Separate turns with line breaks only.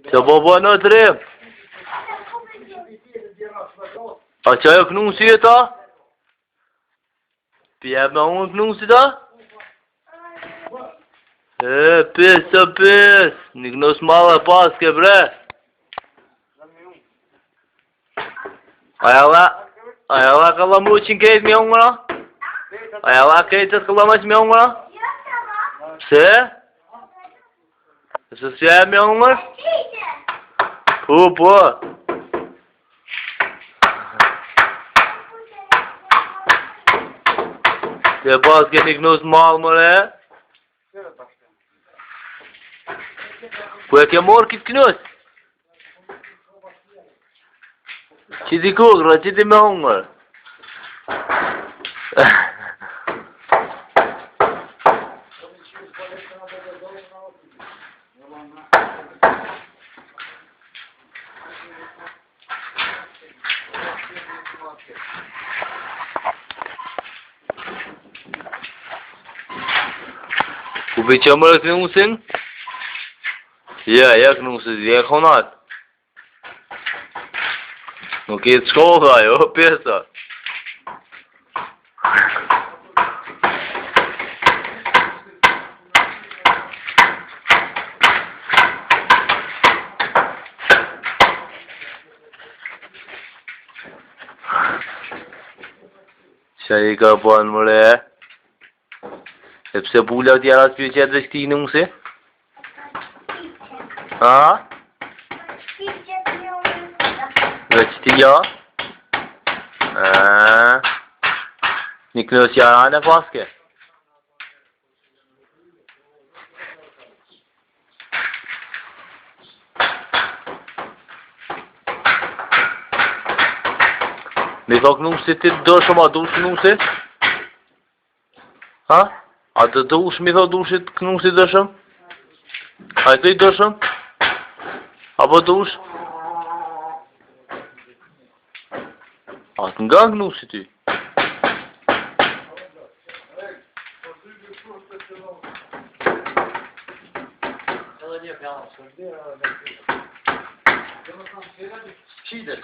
Që bobo në të rem? A që ajo kënu si e ta? Pjep me unë kënu si ta? Pes të pes, një kënu s'mallë paske bre. Aja la ka la mu qin kejt me unë ra? Aja la kejt të ka la maq me unë ra? Se? Se si e me unë? Po. Se pas ke një kënu s'mallë mëre? Po e ke morë këtë kënës? Që ti kukra, që ti me hungër? Ku pe që mërë kënusin? Ja kënusin, ja konat. Nuk e të shkolla jo, pesa. Qa i ka panë mëre? E pse bula tjera s'pjo qetë dhe shti nusi? Ha? Veç ti ja? Një kënës jarane paske? Mi thok nusi ti dëshëm, a dush nusi? Ha? A të dush mi thok dushit nusi dëshëm? A i të i dëshëm? Apo dush? A të nga nusi ti? Qidet.